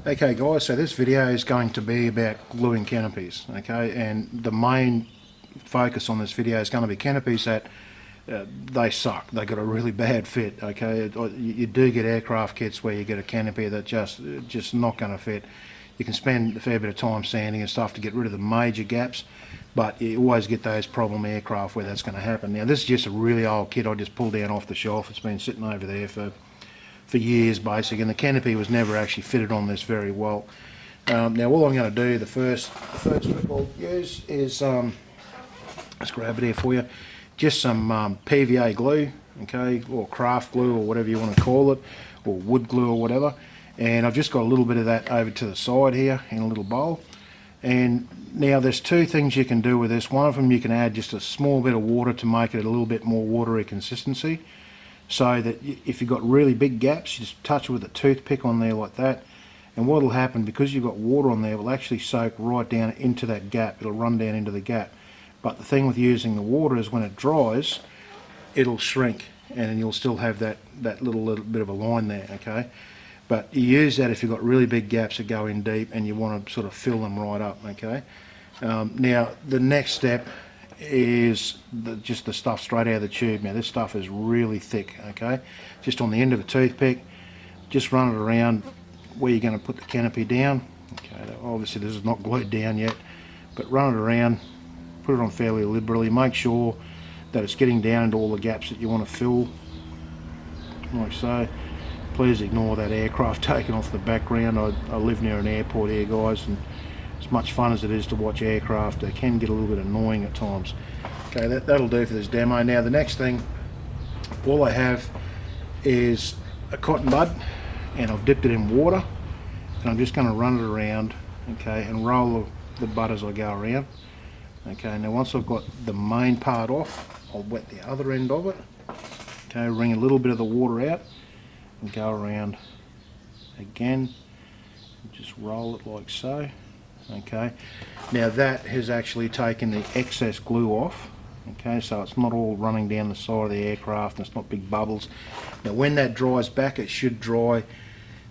Okay guys, so this video is going to be about gluing canopies, okay, and the main focus on this video is going to be canopies that they suck. They got a really bad fit, okay. You do get aircraft kits where you get a canopy that just not going to fit. You can spend a fair bit of time sanding and stuff to get rid of the major gaps, but you always get those problem aircraft where that's going to happen. Now this is just a really old kit I just pulled down off the shelf. It's been sitting over there for years basically, and the canopy was never actually fitted on this very well. Now all I'm going to do, the first strip I'll use is, let's grab it here for you, just some PVA glue, okay, or craft glue or whatever you want to call it, or wood glue or whatever, and I've just got a little bit of that over to the side here in a little bowl. And now there's two things you can do with this. One of them, you can add just a small bit of water to make it a little bit more watery consistency, so that if you've got really big gaps, you just touch it with a toothpick on there like that, and what will happen, because you've got water on there, it will actually soak right down into that gap. It'll run down into the gap. But the thing with using the water is when it dries, it'll shrink, and you'll still have that little bit of a line there, okay. But you use that if you've got really big gaps that go in deep and you want to sort of fill them right up, okay. Now the next step is just the stuff straight out of the tube. Now this stuff is really thick, okay. Just on the end of a toothpick, just run it around where you're going to put the canopy down, okay. Obviously this is not glued down yet, but run it around, put it on fairly liberally, make sure that it's getting down into all the gaps that you want to fill, like so. Please ignore that aircraft taken off the background. I live near an airport here guys, and as much fun as it is to watch aircraft, they can get a little bit annoying at times. Okay, that'll do for this demo. Now the next thing, all I have is a cotton bud, and I've dipped it in water, and I'm just going to run it around, okay, and roll the bud as I go around. Okay, now once I've got the main part off, I'll wet the other end of it, okay, wring a little bit of the water out, and go around again, and just roll it like so. Okay, now that has actually taken the excess glue off, okay, so it's not all running down the side of the aircraft and it's not big bubbles. Now when that dries back, it should dry,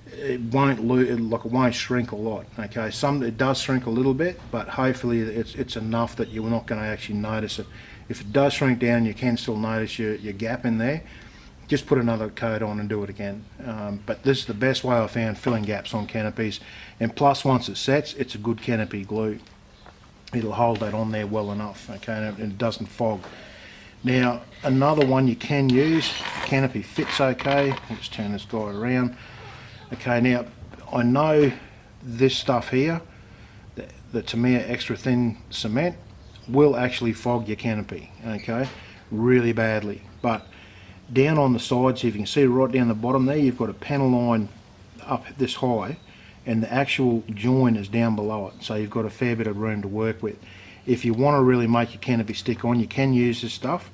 it won't shrink a lot, okay. It does shrink a little bit, but hopefully it's enough that you're not going to actually notice it. If it does shrink down, you can still notice your gap in there. Just put another coat on and do it again. But this is the best way I found filling gaps on canopies, and plus once it sets, it's a good canopy glue. It'll hold that on there well enough, okay, and it doesn't fog. Now another one you can use, canopy fits okay. I'll just turn this guy around. Okay, now I know this stuff here, the Tamiya extra thin cement, will actually fog your canopy, okay, really badly. But down on the sides, if you can see right down the bottom there, you've got a panel line up this high, and the actual join is down below it, so you've got a fair bit of room to work with. If you want to really make your canopy stick on, you can use this stuff.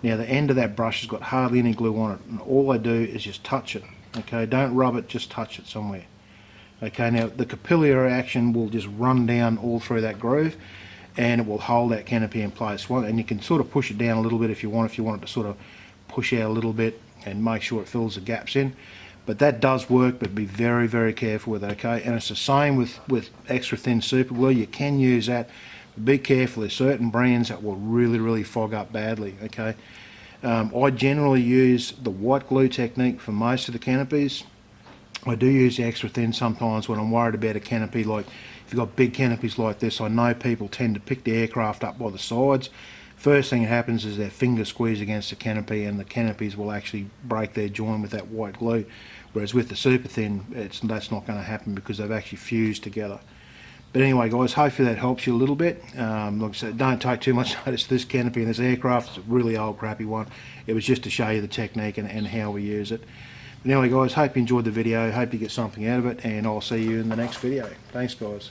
Now the end of that brush has got hardly any glue on it, and all I do is just touch it, okay, don't rub it, just touch it somewhere. Okay, now the capillary action will just run down all through that groove, and it will hold that canopy in place. And you can sort of push it down a little bit if you want it to sort of push out a little bit and make sure it fills the gaps in. But that does work, but be very, very careful with it, okay. And it's the same with extra thin super glue. You can use that, but be careful. There's certain brands that will really fog up badly, okay. I generally use the white glue technique for most of the canopies. I do use the extra thin sometimes when I'm worried about a canopy. Like if you've got big canopies like this, I know people tend to pick the aircraft up by the sides. First thing that happens is their finger squeeze against the canopy, and the canopies will actually break their join with that white glue. Whereas with the super thin, that's not going to happen because they've actually fused together. But anyway guys, hopefully that helps you a little bit. Like I said, don't take too much notice of this canopy and this aircraft. It's a really old crappy one. It was just to show you the technique and how we use it. But anyway guys, hope you enjoyed the video, hope you get something out of it, and I'll see you in the next video. Thanks guys.